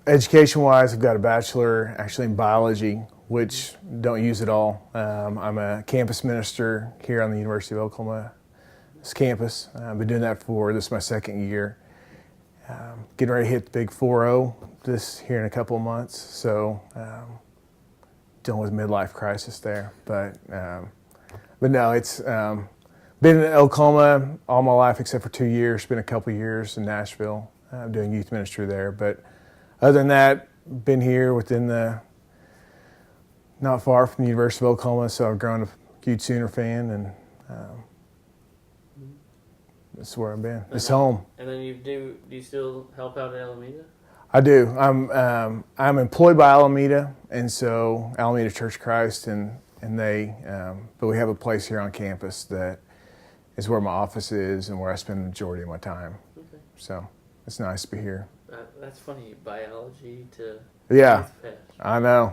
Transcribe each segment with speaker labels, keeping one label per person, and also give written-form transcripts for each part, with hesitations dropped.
Speaker 1: Education-wise, I've got a bachelor actually in biology, which don't use it all. I'm a campus minister here on the University of Oklahoma's campus. I've been doing that this is my second year. Getting ready to hit the big 4-0 this here in a couple of months. So dealing with midlife crisis there. But no, it's been in Oklahoma all my life except for 2 years. Been a couple of years in Nashville doing youth ministry there. But other than that, been here not far from the University of Oklahoma, so I've grown a huge Sooner fan, and that's where I've been. It's home.
Speaker 2: And then do you still help out at Alameda?
Speaker 1: I do. I'm employed by Alameda, and so Alameda Church of Christ, and they, but we have a place here on campus that is where my office is and where I spend the majority of my time. Okay. So it's nice to be here.
Speaker 2: That's funny, biology to
Speaker 1: yeah. I know.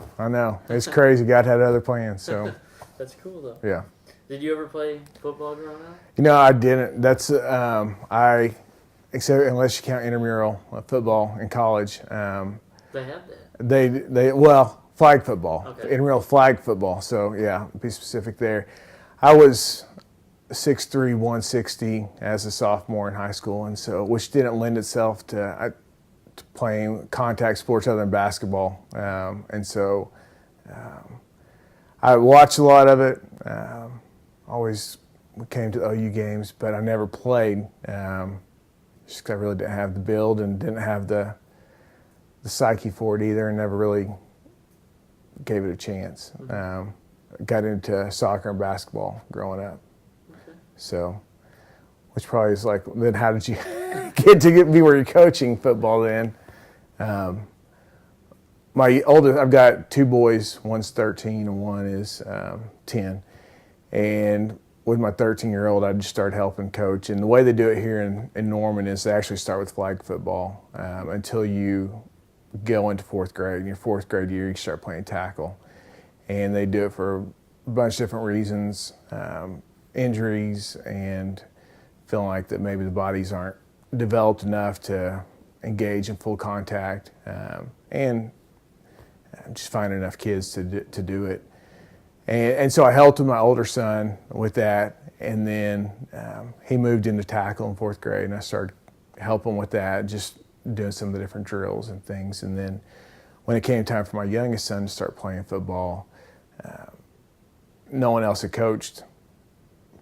Speaker 1: It's crazy. God had other plans, so.
Speaker 2: That's cool though.
Speaker 1: Yeah.
Speaker 2: Did you ever play football growing up?
Speaker 1: I didn't. That's except unless you count intramural football in college.
Speaker 2: They have that.
Speaker 1: They flag football. Okay. Intramural flag football. So yeah, be specific there. I was 6'3", 160 as a sophomore in high school, and so which didn't lend itself to playing contact sports other than basketball. And so I watched a lot of it. Always came to the OU games, but I never played. Just 'cause I really didn't have the build and didn't have the psyche for it either, and never really gave it a chance. Got into soccer and basketball growing up. Okay. So, which probably is like, then how did you get to be where you're coaching football then? I've got two boys, one's 13 and one is 10. And with my 13-year-old, I just started helping coach. And the way they do it here in Norman is they actually start with flag football until you go into fourth grade. In your fourth grade year, you start playing tackle. And they do it for a bunch of different reasons, injuries and feeling like that maybe the bodies aren't developed enough to engage in full contact, and just finding enough kids to do it. And so I helped my older son with that, and then he moved into tackle in fourth grade, and I started helping with that, just doing some of the different drills and things. And then when it came time for my youngest son to start playing football, no one else had coached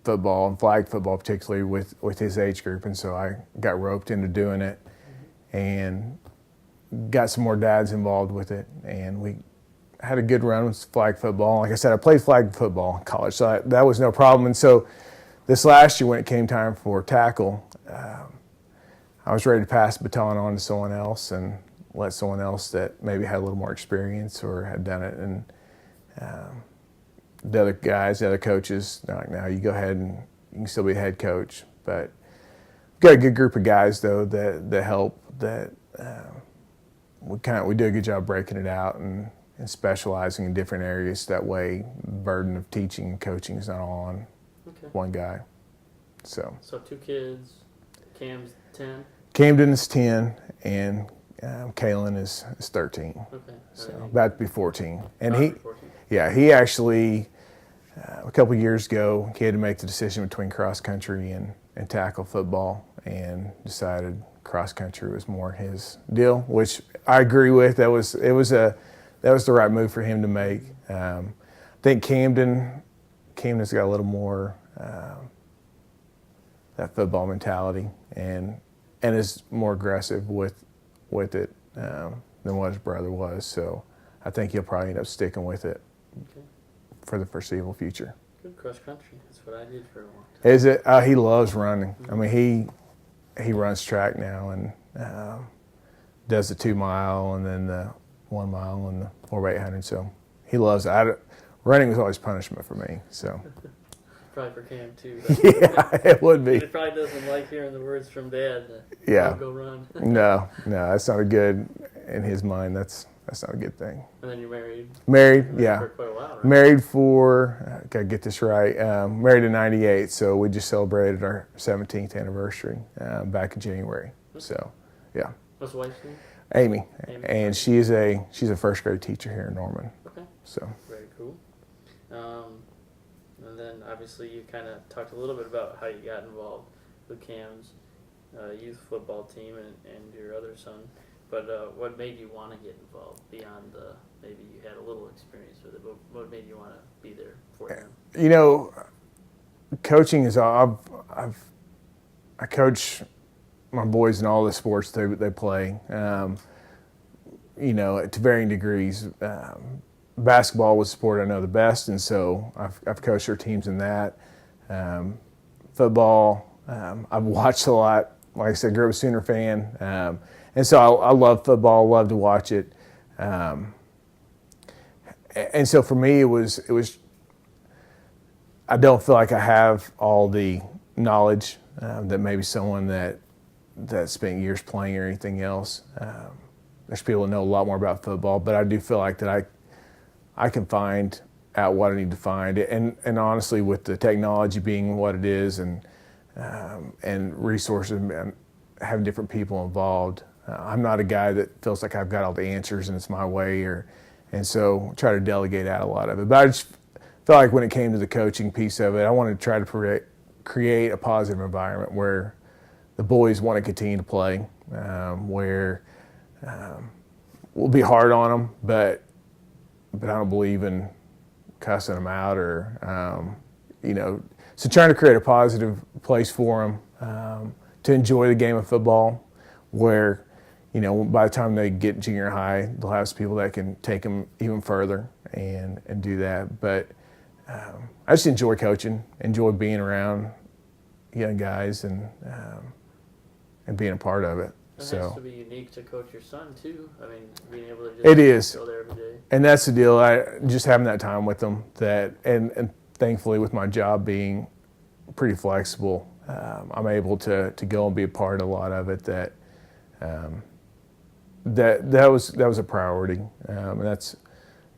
Speaker 1: football and flag football, particularly with his age group, and so I got roped into doing it and got some more dads involved with it, and we had a good run with flag football. Like I said, I played flag football in college, so that was no problem. And so this last year when it came time for tackle, I was ready to pass the baton on to someone else and let someone else that maybe had a little more experience or had done it. And the other guys, the other coaches, they're like, no, you go ahead and you can still be a head coach. But we've got a good group of guys, though, that help, that we do a good job breaking it out and specializing in different areas. That way the burden of teaching and coaching is not all on one guy. So
Speaker 2: two kids, Cam's 10?
Speaker 1: Camden is 10, and Kalen is 13.
Speaker 2: Okay.
Speaker 1: So about to be 14. And he actually, a couple of years ago, he had to make the decision between cross country and tackle football, and decided cross country was more his deal, which I agree with. That was the right move for him to make. I think Camden's got a little more that football mentality and is more aggressive with it than what his brother was. So I think he'll probably end up sticking with it for the foreseeable future.
Speaker 2: Good cross country. That's what I did for a long time.
Speaker 1: Is it? He loves running. I mean, he runs track now and does the 2 mile and then the 1 mile and the 4x800. So he loves it. Running was always punishment for me. So
Speaker 2: probably for Cam too.
Speaker 1: Yeah, it would be.
Speaker 2: He probably doesn't like hearing the words from Dad. Go run. No,
Speaker 1: that's not a good. In his mind, that's not a good thing.
Speaker 2: And then you're married.
Speaker 1: Married, yeah.
Speaker 2: For quite a while, right?
Speaker 1: Married for, gotta get this right, married in 98, so we just celebrated our 17th anniversary back in January. So, yeah.
Speaker 2: What's the wife's name?
Speaker 1: Amy. And she's a first grade teacher here in Norman.
Speaker 2: Okay.
Speaker 1: So
Speaker 2: very cool. And then obviously you kind of talked a little bit about how you got involved with Cam's youth football team and your other son. But what made you want to get involved beyond maybe you had a little experience with it, but what made you want to be there for them?
Speaker 1: You know, coaching is I coach my boys in all the sports they play. You know, to varying degrees. Basketball was the sport I know the best, and so I've coached their teams in that. Football, I've watched a lot. Like I said, grew up a Sooner fan, and so I love football. Love to watch it. And so for me, it was. I don't feel like I have all the knowledge that maybe someone that spent years playing or anything else. There's people that know a lot more about football, but I do feel like that I can find out what I need to find. And honestly, with the technology being what it is and resources and having different people involved, I'm not a guy that feels like I've got all the answers and it's my way. And so try to delegate out a lot of it. But I just felt like when it came to the coaching piece of it, I wanted to try to create a positive environment where the boys want to continue to play, where we'll be hard on them, but I don't believe in cussing them out or, you know, so trying to create a positive place for them to enjoy the game of football where, you know, by the time they get junior high, they'll have some people that can take them even further and do that. But I just enjoy coaching, enjoy being around young guys and being a part of it.
Speaker 2: It
Speaker 1: So
Speaker 2: has to be unique to coach your son too. I mean, being able to
Speaker 1: it is.
Speaker 2: go there every day.
Speaker 1: And that's the deal. I just having that time with them. That and thankfully with my job being pretty flexible, I'm able to go and be a part of a lot of it. That was a priority, and that's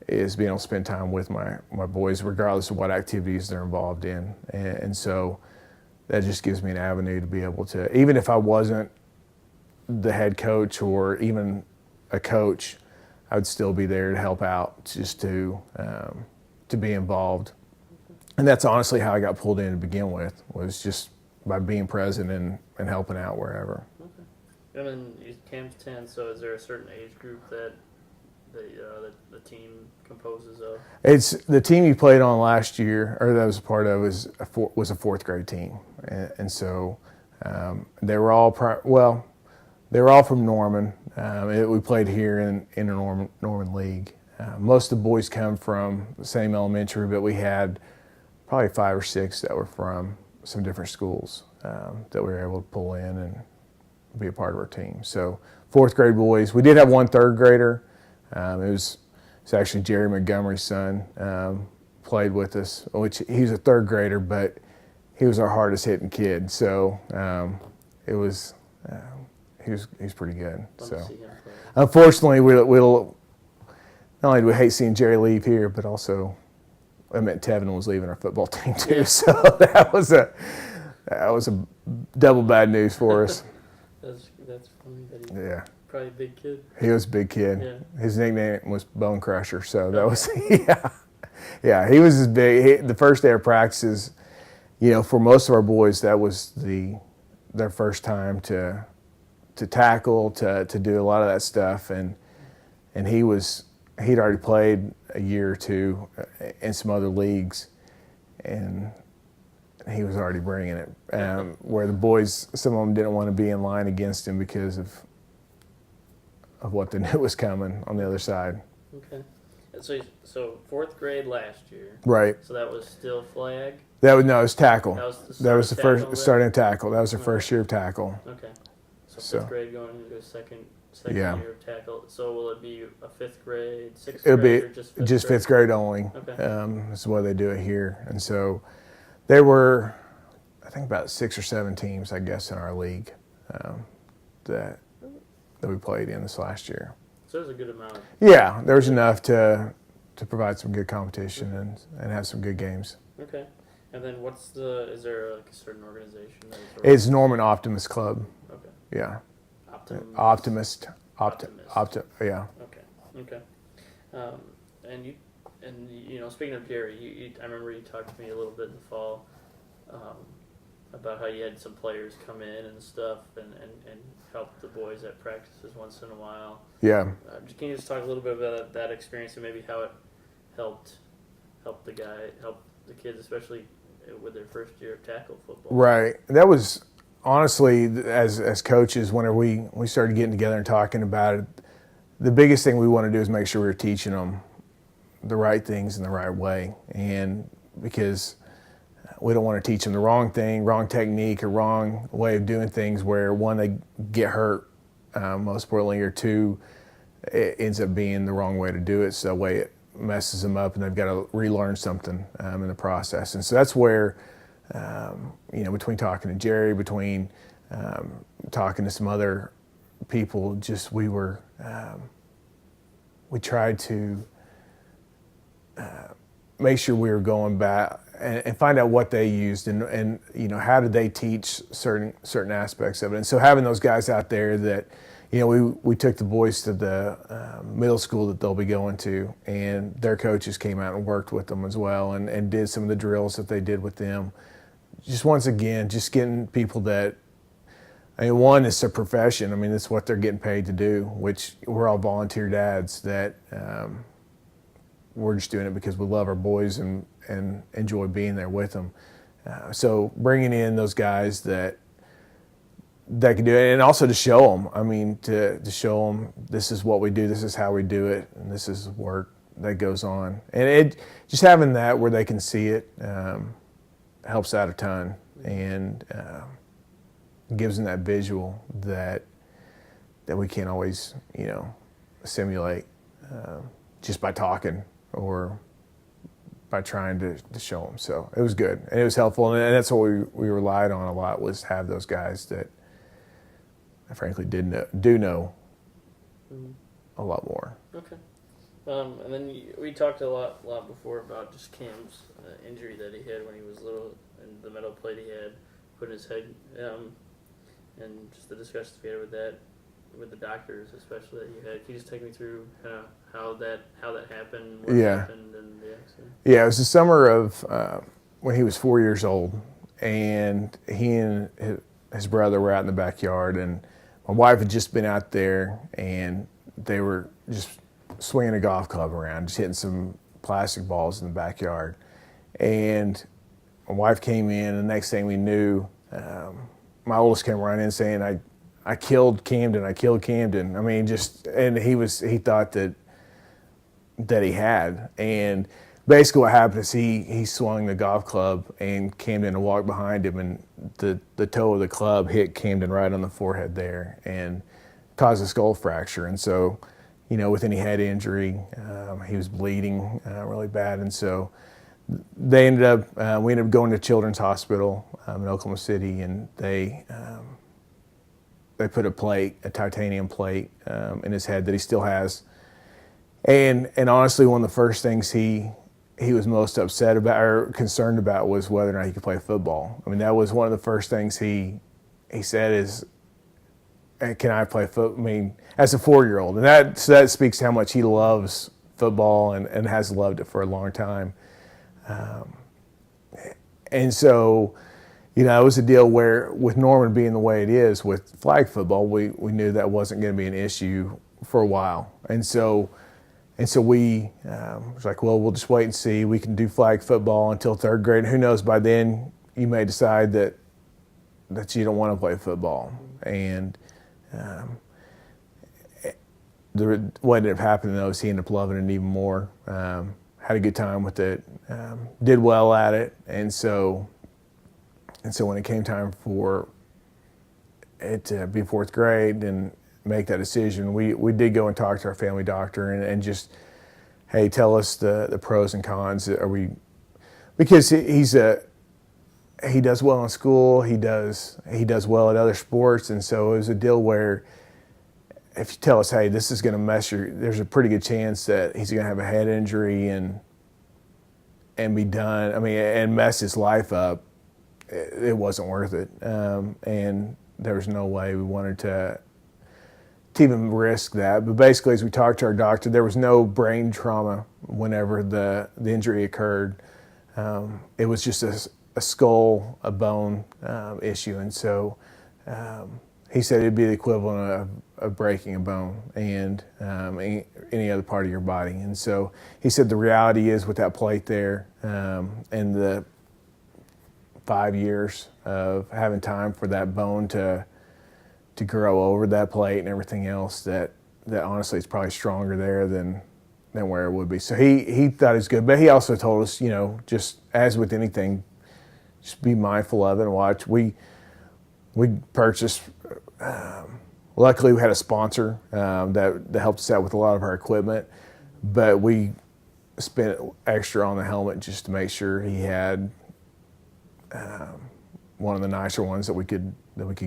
Speaker 1: is being able to spend time with my boys, regardless of what activities they're involved in. And so that just gives me an avenue to be able to, even if I wasn't the head coach or even a coach, I would still be there to help out, just to be involved. And that's honestly how I got pulled in to begin with, was just by being present and helping out wherever.
Speaker 2: Okay. And then Cam's 10, so is there a certain age group that the team composes of? It's
Speaker 1: the team you played on last year, or that was a part of, was a fourth grade team, and so they were all they were all from Norman. We played here in a Norman league. Most of the boys come from the same elementary, but we had probably 5 or 6 that were from some different schools that we were able to pull in and be a part of our team. So fourth grade boys. We did have one third grader. It's actually Jerry Montgomery's son, played with us, which he's a third grader, but he was our hardest hitting kid. So he was pretty good. So unfortunately, we'll not only do we hate seeing Jerry leave here, but also I meant Tevin was leaving our football team too. Yeah. So that was a double bad news for us.
Speaker 2: That's funny that
Speaker 1: yeah.
Speaker 2: Probably a big kid.
Speaker 1: He was a big kid.
Speaker 2: Yeah.
Speaker 1: His nickname was Bone Crusher, so that was yeah. He was as big. The first day of practices, you know, for most of our boys, that was their first time to tackle, to do a lot of that stuff, and he'd already played a year or two in some other leagues, and he was already bringing it. Where the boys, some of them didn't want to be in line against him because of what they knew was coming on the other side.
Speaker 2: Okay. So fourth grade last year.
Speaker 1: Right.
Speaker 2: So that was still flag?
Speaker 1: It was tackle.
Speaker 2: That was
Speaker 1: the first starting tackle. That was the first year of tackle.
Speaker 2: Okay. So fifth grade going into a second
Speaker 1: yeah.
Speaker 2: year of tackle. So will it be a fifth grade, sixth
Speaker 1: It'll
Speaker 2: grade,
Speaker 1: be
Speaker 2: or just
Speaker 1: fifth grade only.
Speaker 2: Okay.
Speaker 1: This is why they do it here. And so there were, I think, about 6 or 7 teams, I guess, in our league that we played in this last year.
Speaker 2: So there's a good amount.
Speaker 1: Yeah, there was enough to provide some good competition and have some good games.
Speaker 2: Okay. And then is there like a certain organization?
Speaker 1: It's Norman Optimus Club.
Speaker 2: Okay.
Speaker 1: Yeah. Optimist. Yeah.
Speaker 2: Okay. Um, and you know, speaking of Jerry, I remember you talked to me a little bit in the fall about how you had some players come in and stuff and help the boys at practices once in a while.
Speaker 1: Yeah.
Speaker 2: Can you just talk a little bit about that experience and maybe how it helped the kids, especially with their first year of tackle football?
Speaker 1: Right. That was honestly, as coaches, whenever we started getting together and talking about it, the biggest thing we want to do is make sure we're teaching them the right things in the right way, and because we don't want to teach them the wrong thing, wrong technique, or wrong way of doing things where, one, they get hurt, most importantly, or two, it ends up being the wrong way to do it, so that way it messes them up and they've got to relearn something in the process. And so that's where, between talking to Jerry, between talking to some other people, just we tried to make sure we were going back and find out what they used and how did they teach certain aspects of it. And so having those guys out there that, we took the boys to the middle school that they'll be going to, and their coaches came out and worked with them as well and did some of the drills that they did with them. Just once again, just getting people that, one, it's a profession. It's what they're getting paid to do, which we're all volunteer dads that we're just doing it because we love our boys and enjoy being there with them. So bringing in those guys that can do it, and also to show them, to show them this is what we do, this is how we do it, and this is work that goes on. And just having that where they can see it helps out a ton, and gives them that visual that we can't always, simulate just by talking or by trying to show them. So it was good, and it was helpful, and that's what we relied on a lot, was have those guys that I frankly do know a lot more.
Speaker 2: Okay. And then we talked a lot before about just Cam's injury that he had when he was little, and the metal plate he had put in his head, and just the discussions we had with that, with the doctors especially that you had. Can you just take me through kind of how that happened, what happened, and the accident?
Speaker 1: Yeah, it was the summer of when he was 4 years old, and he and his brother were out in the backyard, and my wife had just been out there, and they were just swinging a golf club around, just hitting some plastic balls in the backyard. And my wife came in, and the next thing we knew, my oldest came running in saying, I killed Camden. And he thought that he had. And basically what happened is he swung the golf club and Camden walked behind him, and the toe of the club hit Camden right on the forehead there and caused a skull fracture. And so, with any head injury, he was bleeding really bad. And so we ended up going to Children's Hospital in Oklahoma City, and they put a titanium plate in his head that he still has. And honestly, one of the first things he was most upset about or concerned about was whether or not he could play football. That was one of the first things he said is, can I play football? As a 4-year-old. And that speaks to how much he loves football and has loved it for a long time. And so, it was a deal where, with Norman being the way it is with flag football, we knew that wasn't going to be an issue for a while. And so we was like, well, we'll just wait and see. We can do flag football until 3rd grade. And who knows, by then you may decide that you don't want to play football. And what ended up happening, though, is he ended up loving it even more. Had a good time with it. Did well at it. And so when it came time for it to be 4th grade and make that decision, we did go and talk to our family doctor and just, hey, tell us the pros and cons. Because he does well in school, he does well at other sports, and so it was a deal where if you tell us, hey, this is going to there's a pretty good chance that he's going to have a head injury and be done, and mess his life up, it wasn't worth it. And there was no way we wanted to to even risk that. But basically, as we talked to our doctor, there was no brain trauma whenever the injury occurred. It was just a skull, a bone issue. And so he said it'd be the equivalent of breaking a bone and any other part of your body. And so he said the reality is with that plate there and the 5 years of having time for that bone to grow over that plate and everything else, that honestly it's probably stronger there than where it would be. So he thought it was good, but he also told us, just as with anything, just be mindful of it and watch. We purchased, luckily we had a sponsor that helped us out with a lot of our equipment, but we spent extra on the helmet just to make sure he had one of the nicer ones that we could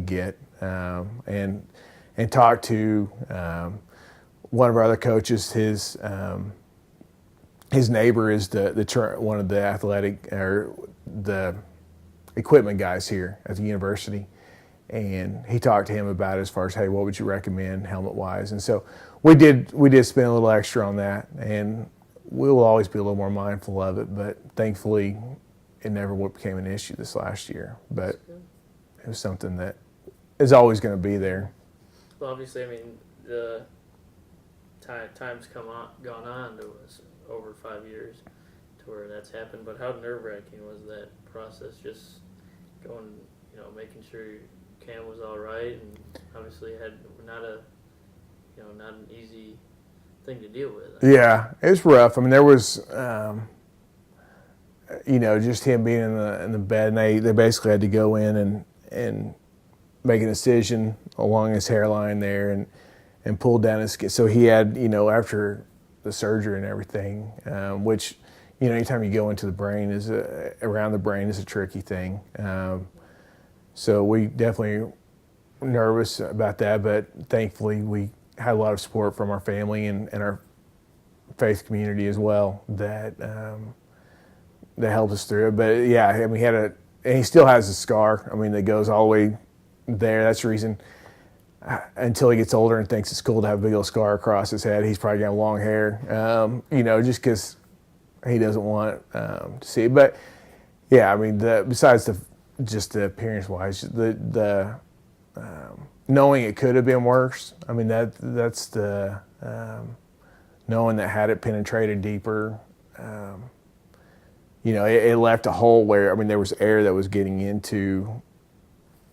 Speaker 1: get, and talk to one of our other coaches. His neighbor is one of the athletic or the equipment guys here at the university, and he talked to him about it as far as, hey, what would you recommend helmet wise? And so we did spend a little extra on that, and we will always be a little more mindful of it, but thankfully it never became an issue this last year. But it was something that is always going to be there.
Speaker 2: Well, obviously, I mean, the time's gone on to over 5 years to where that's happened. But how nerve-wracking was that process? Just going, making sure Cam was all right, and obviously had not an easy thing to deal with.
Speaker 1: Yeah, it was rough. I mean, there was, just him being in the bed, and they basically had to go in and make a incision along his hairline there and pull down his skin. So he had, after the surgery and everything, which, anytime you go into the brain around the brain is a tricky thing. So we definitely were nervous about that, but thankfully we had a lot of support from our family and our faith community as well that helped us through it. But yeah, I mean, and he still has a scar. I mean, that goes all the way there. That's the reason until he gets older and thinks it's cool to have a big old scar across his head, he's probably got long hair, just because he doesn't want to see it. But yeah, I mean, besides just the appearance-wise, the knowing it could have been worse. I mean, that's the knowing that had it penetrated deeper, it left a hole where, I mean, there was air that was getting into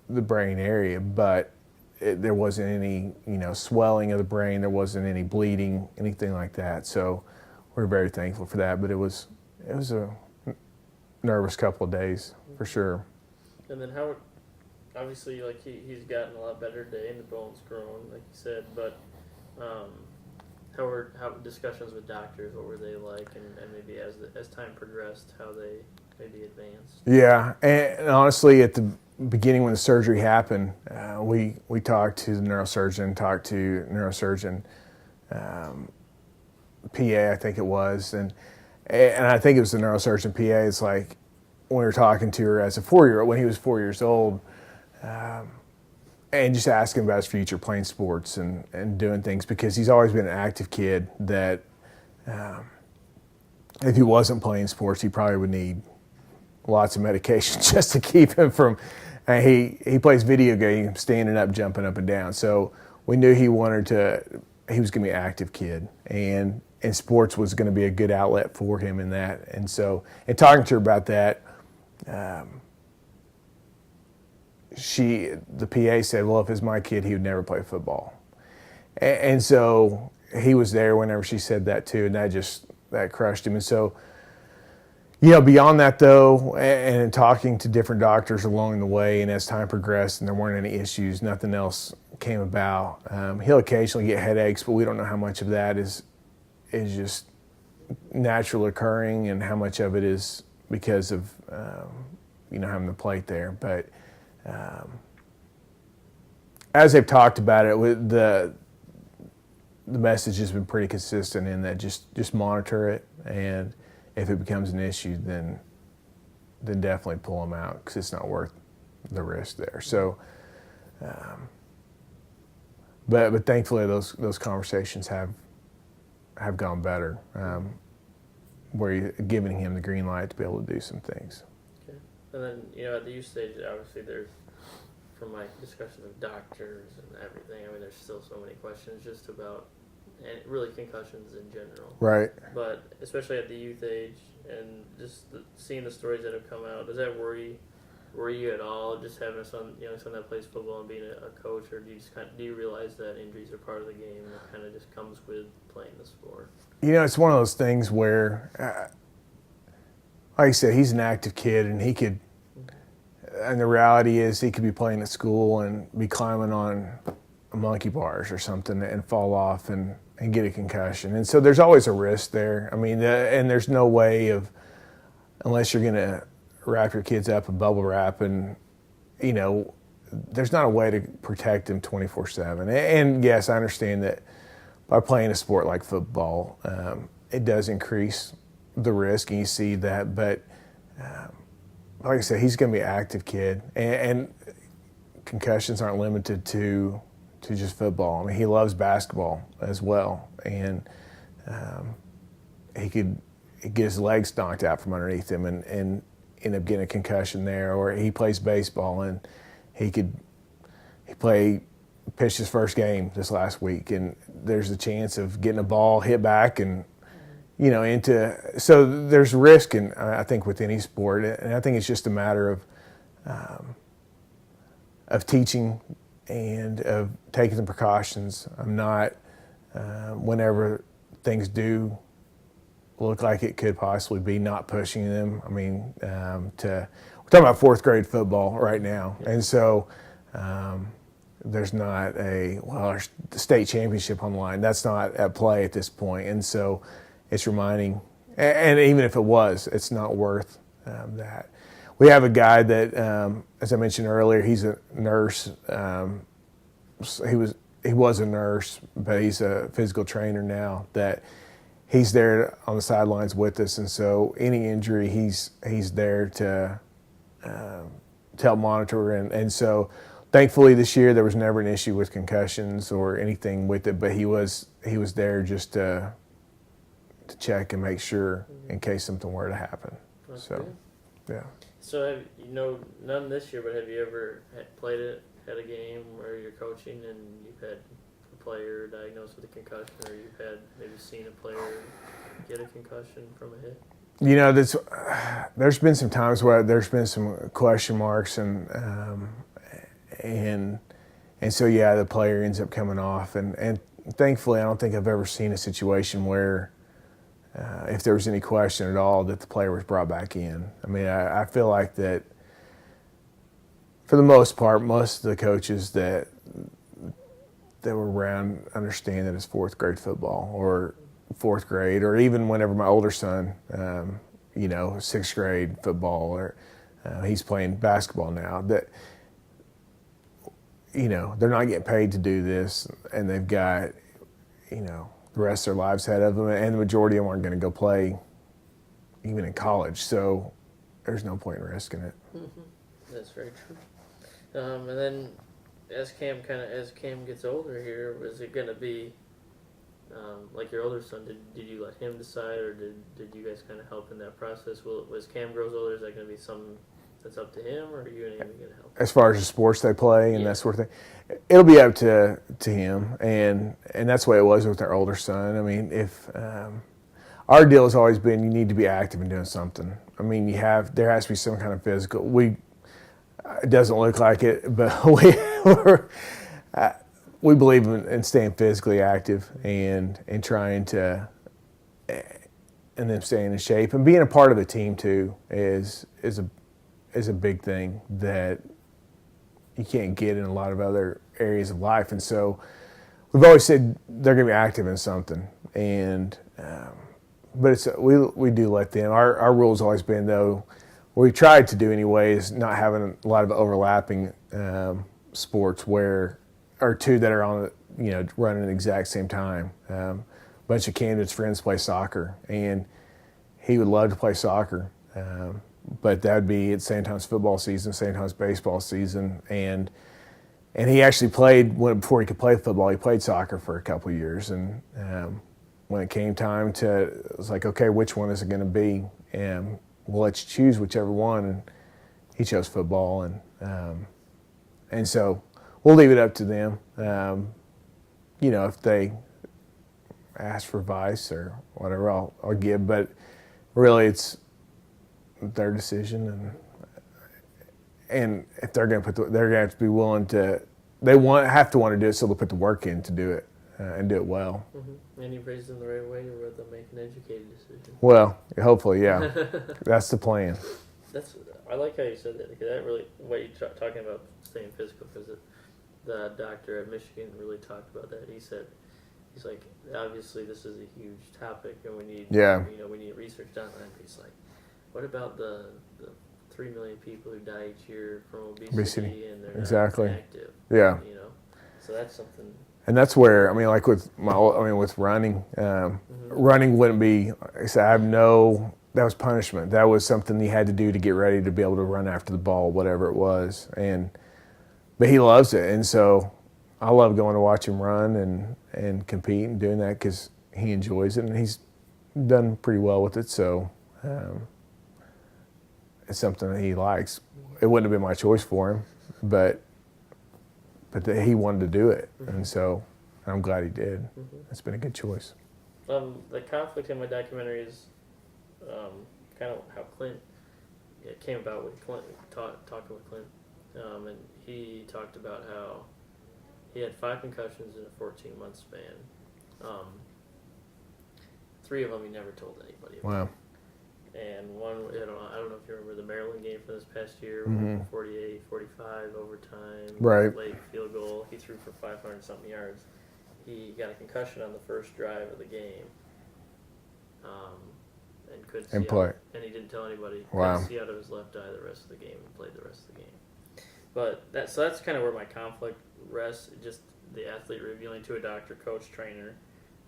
Speaker 1: the brain area, but there wasn't any, swelling of the brain. There wasn't any bleeding, anything like that. So we're very thankful for that. But it was a nervous couple of days for sure.
Speaker 2: And then how, obviously, like he's gotten a lot better today, and the bone's grown, like you said. But how discussions with doctors? What were they like, and maybe as time progressed, how they maybe advanced?
Speaker 1: Yeah, and honestly, at the beginning when the surgery happened, we talked to the neurosurgeon, PA, I think it was, and I think it was the neurosurgeon PA. It's like when we were talking to her as a 4-year-old, when he was 4 years old, and just asking about his future playing sports and doing things, because he's always been an active kid that if he wasn't playing sports, he probably would need lots of medication just to keep him from. He plays video games, standing up, jumping up and down. So we knew he was going to be an active kid, and sports was going to be a good outlet for him in that. And so, in talking to her about that, the PA said, well, if it's my kid, he would never play football. And so he was there whenever she said that too, and that crushed him. And so, beyond that though, and in talking to different doctors along the way, and as time progressed and there weren't any issues, nothing else came about. He'll occasionally get headaches, but we don't know how much of that is just natural occurring and how much of it is because of having the plate there. But as they've talked about it, with the message has been pretty consistent in that just monitor it, and if it becomes an issue, then definitely pull them out, because it's not worth the risk there. So but thankfully those conversations have gone better, where you're giving him the green light to be able to do some things.
Speaker 2: Okay. And then, at the youth stage, obviously there's, from my discussion of doctors and everything, I mean, there's still so many questions just about, and really concussions in general.
Speaker 1: Right.
Speaker 2: But especially at the youth age, and just seeing the stories that have come out, does that worry you at all? Just having a son that plays football and being a coach, or do you realize that injuries are part of the game and it kind of just comes with playing the sport?
Speaker 1: It's one of those things where, like I said, he's an active kid, and he could. And the reality is, he could be playing at school and be climbing on monkey bars or something and fall off and get a concussion. And so there's always a risk there. I mean, and there's no way of, unless you're going to wrap your kids up in bubble wrap, and there's not a way to protect them 24/7. And yes, I understand that by playing a sport like football, it does increase the risk, and you see that. But like I said, he's going to be an active kid, and concussions aren't limited to just football. I mean, he loves basketball as well, and he could get his legs knocked out from underneath him and end up getting a concussion there. Or he plays baseball, and he pitched his first game this last week, and there's a chance of getting a ball hit back and so there's risk, and I think with any sport, and I think it's just a matter of teaching and of taking the precautions. I'm not, whenever things do look like it could possibly be, not pushing them. I mean, we're talking about fourth grade football right now, and so there's not our state championship on the line. That's not at play at this point, and so it's reminding, and even if it was, it's not worth that. We have a guy that, as I mentioned earlier, he's a nurse. He was a nurse, but he's a physical trainer now. That he's there on the sidelines with us, and so any injury, he's there to help monitor, and so thankfully this year there was never an issue with concussions or anything with it, but he was there just to check and make sure in case something were to happen.
Speaker 2: That's
Speaker 1: so,
Speaker 2: good.
Speaker 1: Yeah.
Speaker 2: So none this year, but have you ever had a game where you're coaching and you've had a player diagnosed with a concussion, or you've had maybe seen a player get a concussion from a hit? There's been some times where there's been some question marks, and so yeah, the player ends up coming off, and thankfully I don't think I've ever seen a situation where if there was any question at all, that the player was brought back in. I mean, I feel like that for the most part, most of the coaches that were around understand that it's fourth grade football, or fourth grade, or even whenever my older son, sixth grade football, or he's playing basketball now, that they're not getting paid to do this, and they've got the rest of their lives ahead of them, and the majority of them aren't going to go play even in college, so there's no point in risking it. Mm-hmm. That's very true. And then as Cam gets older here, is it going to be like your older son? Did you let him decide, or did you guys kind of help in that process? As Cam grows older, is that going to be something that's up to him, or are you and Amy going to help?
Speaker 1: As far as the sports they play and that sort of thing, it'll be up to him, and that's the way it was with our older son. I mean, if our deal has always been, you need to be active and doing something. I mean, there has to be some kind of physical. It doesn't look like it, but we believe in staying physically active and trying to, and then staying in shape and being a part of a team too is a big thing that you can't get in a lot of other areas of life. And so we've always said they're going to be active in something. And but we do let them. Our rule has always been, though, what we tried to do anyway, is not having a lot of overlapping sports or two that are on running at the exact same time. A bunch of candidates' friends play soccer, and he would love to play soccer. But that would be at same time as football season, same time as baseball season, and And he actually played, before he could play football, he played soccer for a couple of years. And when it came time it was like, okay, which one is it going to be? And we'll let you choose whichever one. And he chose football. And so we'll leave it up to them. If they ask for advice or whatever, I'll give. But really, it's their decision. And if they're going to they're going to have to be willing to. Have to want to do it, so they'll put the work in to do it and do it well.
Speaker 2: Mm-hmm. And you raised them the right way, or they'll make an educated decision.
Speaker 1: Well, hopefully, yeah, that's the plan.
Speaker 2: I like how you said that, because that really, what you're talking about staying physical, because the doctor at Michigan really talked about that. He's like, obviously this is a huge topic, and we need we need research done on it. He's like, what about the 3 million people who die each year from obesity and they're not active?
Speaker 1: Yeah.
Speaker 2: So that's something.
Speaker 1: And that's where, like with with running, running wouldn't be. I said, that was punishment. That was something he had to do to get ready to be able to run after the ball, whatever it was. But he loves it, and so I love going to watch him run and compete and doing that because he enjoys it, and he's done pretty well with it. So it's something that he likes. It wouldn't have been my choice for him, but he wanted to do it, and so I'm glad he did. It's been a good choice.
Speaker 2: The conflict in my documentary is kind of how Clint came about with Clint, talking with Clint, and he talked about how he had 5 concussions in a 14-month span. 3 of them he never told anybody about.
Speaker 1: Wow.
Speaker 2: And one, I don't know if you remember the Maryland game from this past year, 48, 45, overtime,
Speaker 1: right,
Speaker 2: late field goal. He threw for 500-something yards. He got a concussion on the first drive of the game, and couldn't see out, and he didn't tell anybody.
Speaker 1: Wow.
Speaker 2: Couldn't see out of his left eye the rest of the game, and played the rest of the game. But that's kind of where my conflict rests. Just the athlete revealing to a doctor, coach, trainer,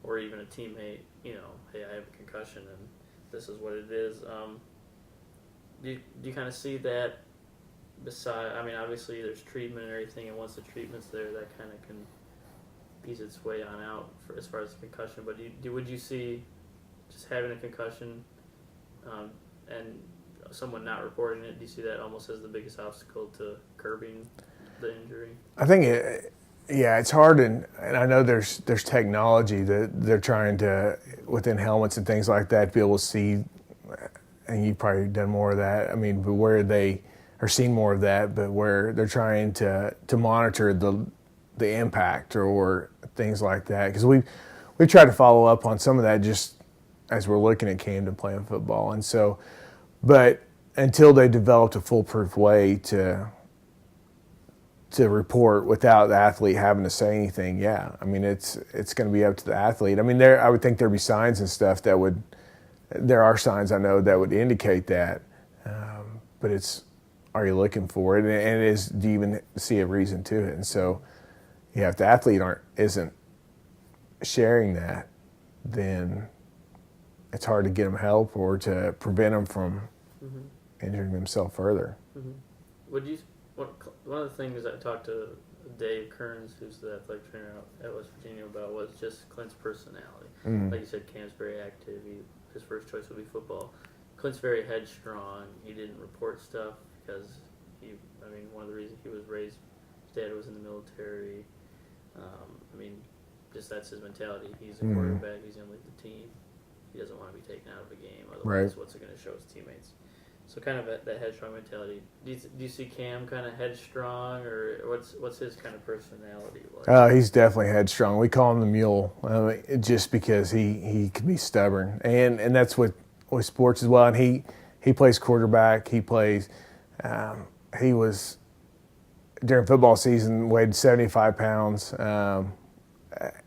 Speaker 2: or even a teammate, hey, I have a concussion, and this is what it is. Do you kind of see that? Obviously there's treatment and everything, and once the treatment's there, that kind of can ease its way on out as far as the concussion. But would you see just having a concussion and someone not reporting it? Do you see that almost as the biggest obstacle to curbing the injury? I think
Speaker 1: it's hard, and I know there's technology that they're trying to, within helmets and things like that, to be able to see, and you've probably done more of that. But where they are seeing more of that, but where they're trying to monitor the impact or things like that, because we tried to follow up on some of that just as we're looking at Camden playing football, and so, but until they developed a foolproof way to report without the athlete having to say anything, it's going to be up to the athlete. I would think there'd be signs and stuff there are signs I know that would indicate that, but are you looking for it? And do you even see a reason to it? And so, if the athlete isn't sharing that, then it's hard to get them help or to prevent them from injuring themselves further.
Speaker 2: One of the things I talked to Dave Kearns, who's the athletic trainer out at West Virginia, about was just Clint's personality. Like you said, Cam's very active. His first choice would be football. Clint's very headstrong. He didn't report stuff because one of the reasons he was raised, his dad was in the military. Just that's his mentality. He's a quarterback. He's going to lead the team. He doesn't want to be taken out of a game. Otherwise, what's it going to show his teammates? So kind of that headstrong mentality. Do you see Cam kind of headstrong, or what's his kind of personality like?
Speaker 1: He's definitely headstrong. We call him the mule, just because he can be stubborn, and that's with sports as well. And he plays quarterback. He plays. He was during football season weighed 75 pounds,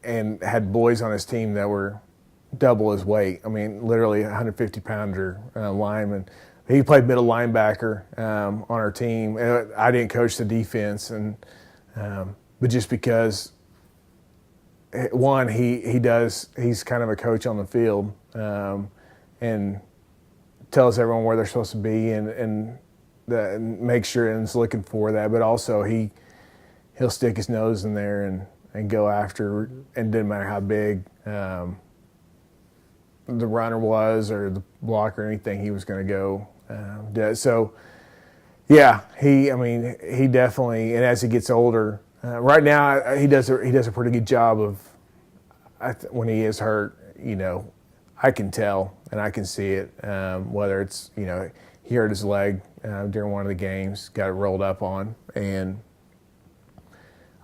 Speaker 1: and had boys on his team that were double his weight. Literally 150-pounder lineman. He played middle linebacker on our team. I didn't coach the defense, but just because he's kind of a coach on the field, and tells everyone where they're supposed to be and make sure and is looking for that. But also he he'll stick his nose in there and go after, and it didn't matter how big the runner was or the blocker or anything, he was going to go do it. So, yeah, he definitely, and as he gets older, right now he does a pretty good job of, when he is hurt, I can tell and I can see it, whether it's, he hurt his leg during one of the games, got it rolled up on, and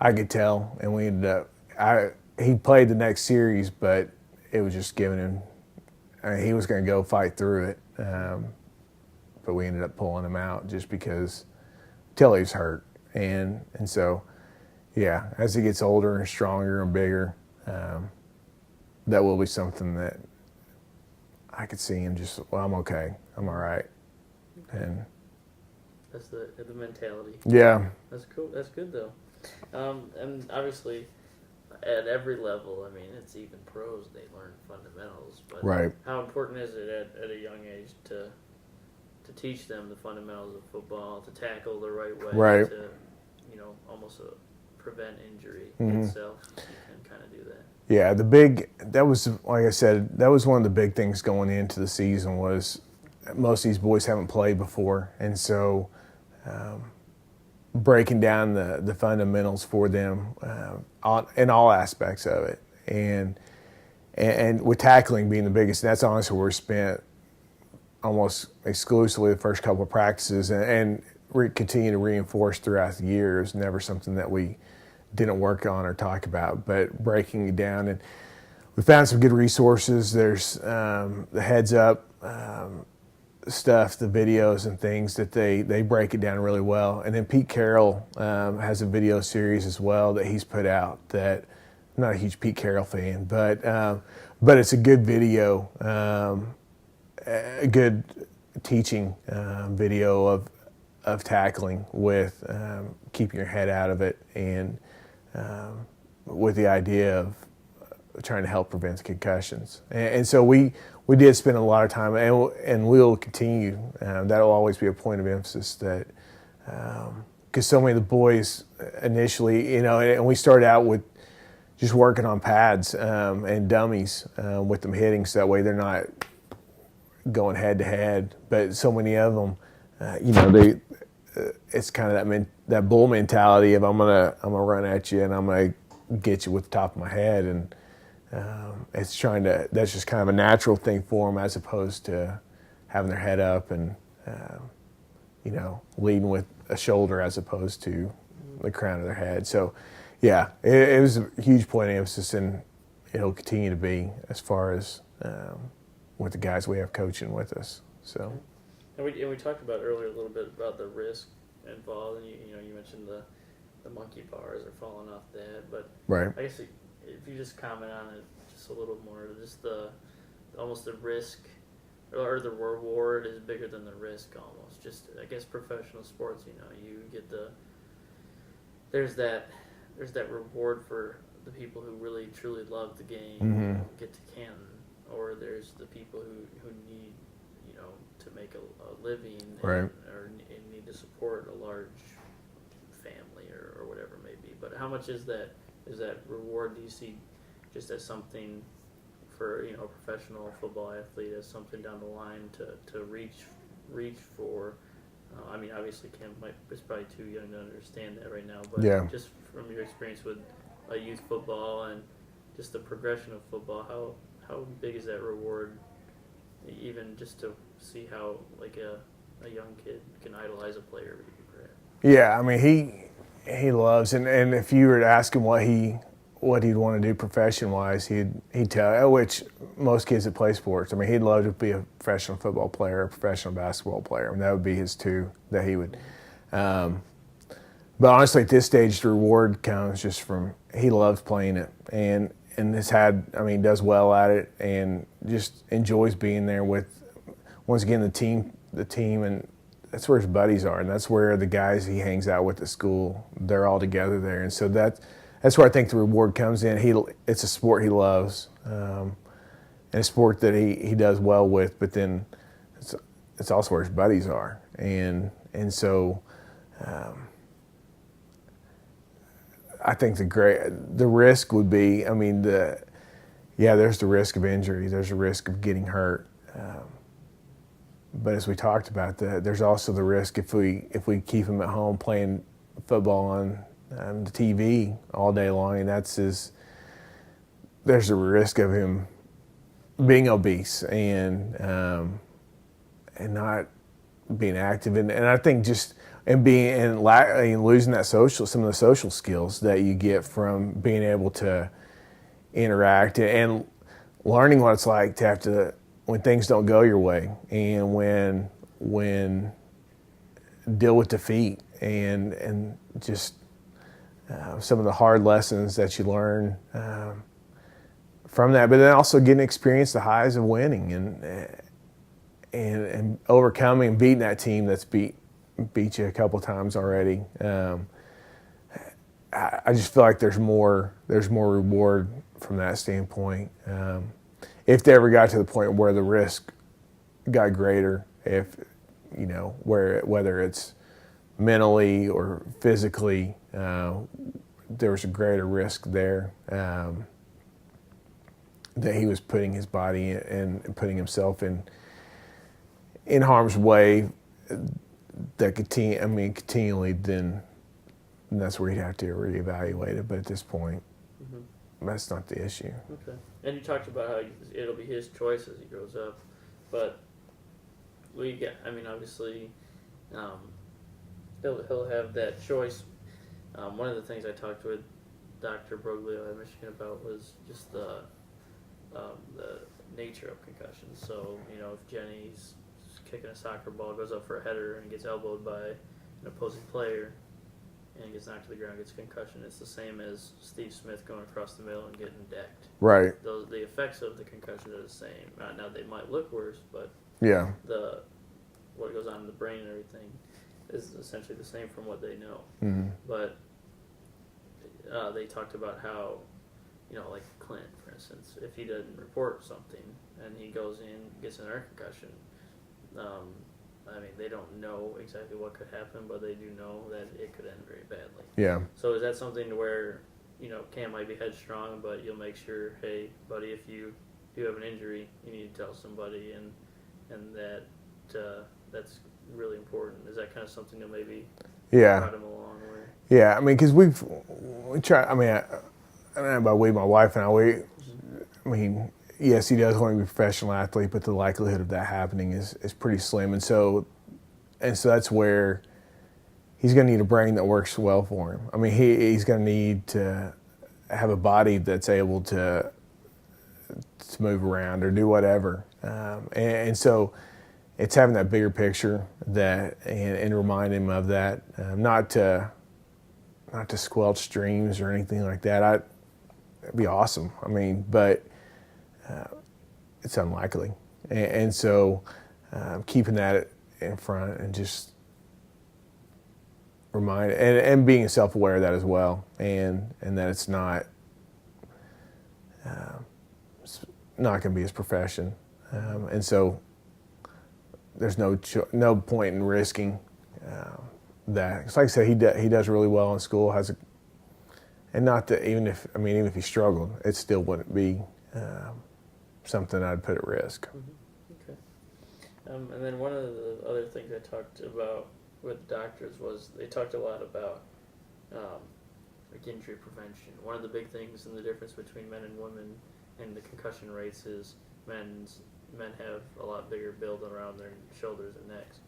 Speaker 1: I could tell, and we ended up, he played the next series, but it was just giving him, he was going to go fight through it, but we ended up pulling him out just because till he was hurt. And so, yeah, as he gets older and stronger and bigger, that will be something that I could see him just, well, I'm okay, I'm all right. And
Speaker 2: that's the mentality.
Speaker 1: Yeah.
Speaker 2: That's cool. That's good though. And obviously, at every level, it's even pros, they learn fundamentals. But
Speaker 1: right.
Speaker 2: How important is it at a young age to teach them the fundamentals of football, to tackle the right way,
Speaker 1: right.
Speaker 2: to almost prevent injury itself? You can kind of do that.
Speaker 1: Yeah, that was, like I said, that was one of the big things going into the season was most of these boys haven't played before, and so breaking down the fundamentals for them in all aspects of it, and with tackling being the biggest. That's honestly where we spent almost exclusively the first couple of practices, and continue to reinforce throughout the year. Is never something that we didn't work on or talk about, but breaking it down. And we found some good resources. There's the Heads Up stuff, the videos and things that they break it down really well. And then Pete Carroll has a video series as well that he's put out that I'm not a huge Pete Carroll fan, but it's a good video, a good teaching video of tackling with keeping your head out of it, and with the idea of trying to help prevent concussions. And so we did spend a lot of time, and we'll continue. That'll always be a point of emphasis, that because so many of the boys initially, and we started out with just working on pads and dummies with them hitting, so that way they're not going head to head. But so many of them, it's kind of that bull mentality of I'm gonna run at you and I'm gonna get you with the top of my head, and that's just kind of a natural thing for them, as opposed to having their head up and leading with a shoulder as opposed to the crown of their head. So yeah, it was a huge point of emphasis, and it'll continue to be as far as with the guys we have coaching with us. So.
Speaker 2: And we talked about earlier a little bit about the risk involved, and you mentioned the monkey bars are falling off the head, but
Speaker 1: right.
Speaker 2: I guess if you just comment on it just a little more, just almost the risk or the reward is bigger than the risk almost. Just I guess professional sports, you get there's that reward for the people who really truly love the game, get to Canton, or there's the people who need to make a living,
Speaker 1: right.
Speaker 2: and need to support a large family or whatever it may be. But how much is that reward, do you see just as something for a professional football athlete, as something down the line to reach for? Obviously Cam is probably too young to understand that right now, but
Speaker 1: yeah.
Speaker 2: Just from your experience with youth football and just the progression of football, how big is that reward? Even just to see how a young kid can idolize a player, perhaps.
Speaker 1: Yeah, he loves, and if you were to ask him what he'd want to do profession wise, he'd tell you, which most kids that play sports, he'd love to be a professional football player, a professional basketball player. That would be his two that he would. But honestly, at this stage, the reward comes just from he loves playing it, and has had, does well at it, and just enjoys being there with, once again, the team, and that's where his buddies are, and that's where the guys he hangs out with at school, they're all together there, and so that's where I think the reward comes in. It's a sport he loves, and a sport that he does well with, but then it's also where his buddies are, and so I think the risk would be, I mean, there's the risk of injury, there's a risk of getting hurt. But as we talked about, there's also the risk if we keep him at home playing football on the TV all day long, and there's a risk of him being obese and not being active, and I think just losing some of the social skills that you get from being able to interact and learning what it's like to have to, when things don't go your way, and when deal with defeat and just some of the hard lessons that you learn from that, but then also getting to experience the highs of winning and overcoming and beating that team that's beat you a couple times already. I just feel like there's more reward from that standpoint. If they ever got to the point where the risk got greater, whether it's mentally or physically, there was a greater risk there that he was putting his body and putting himself in harm's way that continually, then that's where he'd have to reevaluate it. But at this point, that's not the issue.
Speaker 2: Okay. And you talked about how it'll be his choice as he grows up, but obviously, he'll have that choice. One of the things I talked with Dr. Broglio at Michigan about was just the nature of concussions. So, if Jenny's kicking a soccer ball, goes up for a header and gets elbowed by an opposing player and gets knocked to the ground, gets a concussion, it's the same as Steve Smith going across the middle and getting decked.
Speaker 1: Right.
Speaker 2: The effects of the concussion are the same. Now they might look worse, but what goes on in the brain and everything is essentially the same from what they know. Mm-hmm. But they talked about how, like Clint, for instance, if he doesn't report something and he goes in, gets another concussion, they don't know exactly what could happen, but they do know that it could end very badly. Yeah. So is that something to where, Cam might be headstrong, but you'll make sure, hey, buddy, if you do have an injury, you need to tell somebody, and that's really important. Is that kind of something that maybe brought him along?
Speaker 1: Yeah, because we try. I don't know about my wife and I. Yes, he does want to be a professional athlete, but the likelihood of that happening is pretty slim, and so that's where he's going to need a brain that works well for him. He's going to need to have a body that's able to move around or do whatever, and so it's having that bigger picture and remind him of that, not to squelch dreams or anything like that. It'd be awesome. But it's unlikely, and so keeping that in front and just remind and being self-aware of that as well, and that it's not going to be his profession, and so there's no point in risking that. It's like I said, he does really well in school, and not that even if he struggled, it still wouldn't be something I'd put at risk.
Speaker 2: Mm-hmm. Okay. And then one of the other things I talked about with doctors was they talked a lot about injury prevention. One of the big things and the difference between men and women and the concussion rates is men have a lot bigger build around their shoulders and necks,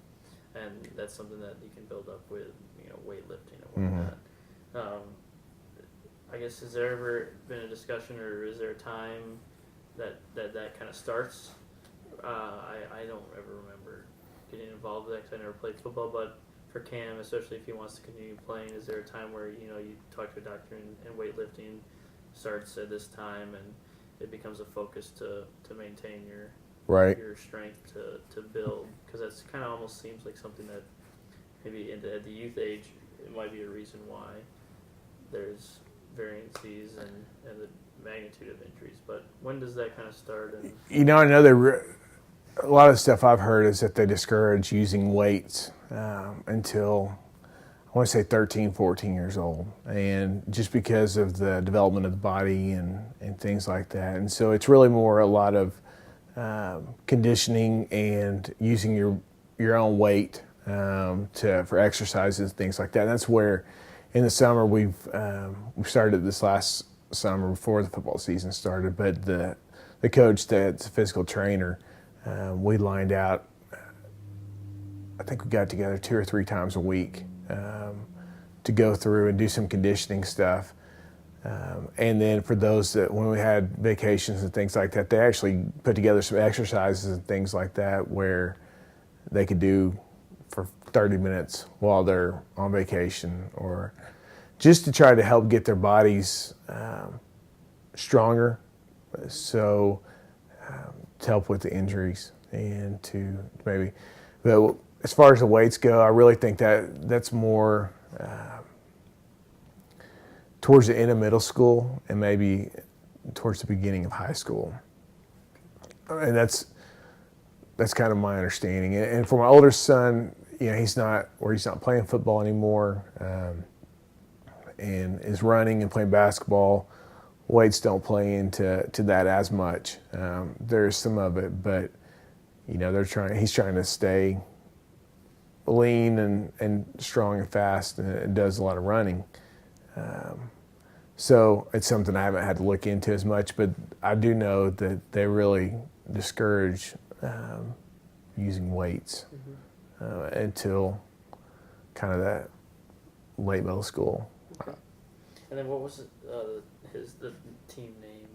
Speaker 2: and that's something that you can build up with weightlifting and whatnot. Mm-hmm. I guess, has there ever been a discussion, or is there a time that kind of starts? I don't ever remember getting involved with that because I never played football, but for Cam, especially if he wants to continue playing, is there a time where you talk to a doctor and weightlifting starts at this time and it becomes a focus to maintain your strength to build? Because that's kind of almost seems like something that maybe at the youth age it might be a reason why there's variances and the magnitude of injuries. But when does that kind of start?
Speaker 1: I know a lot of the stuff I've heard is that they discourage using weights until, I want to say 13, 14 years old, and just because of the development of the body and things like that. And so it's really more a lot of conditioning and using your own weight for exercises and things like that. And that's where in the summer we started this last summer before the football season started, but the coach that's a physical trainer, we lined out, I think we got together 2 or 3 times a week to go through and do some conditioning stuff. And then for those that, when we had vacations and things like that, they actually put together some exercises and things like that where they could do for 30 minutes while they're on vacation, or just to try to help get their bodies stronger, so to help with the injuries and to maybe. But as far as the weights go, I really think that's more towards the end of middle school and maybe towards the beginning of high school, and that's kind of my understanding. And for my older son, he's not playing football anymore, and is running and playing basketball. Weights don't play into that as much. There's some of it, but he's trying to stay lean and strong and fast, and does a lot of running. So it's something I haven't had to look into as much, but I do know that they really discourage using weights until kind of that late middle school.
Speaker 2: Okay. And then what was the team name?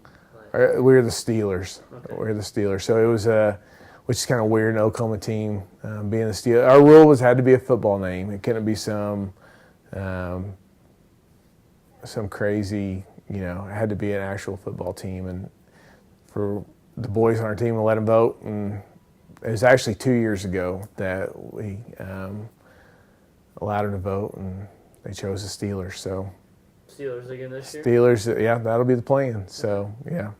Speaker 2: Like?
Speaker 1: We were the Steelers.
Speaker 2: Okay.
Speaker 1: We were the Steelers. So it was which is kind of weird, an Oklahoma team being the Steelers. Our rule had to be a football name. It couldn't be some crazy, it had to be an actual football team. And for the boys on our team, we let them vote. And it was actually 2 years ago that we allowed them to vote, and they chose the Steelers. So
Speaker 2: Steelers again this year?
Speaker 1: Steelers, yeah, that'll be the plan. So, yeah.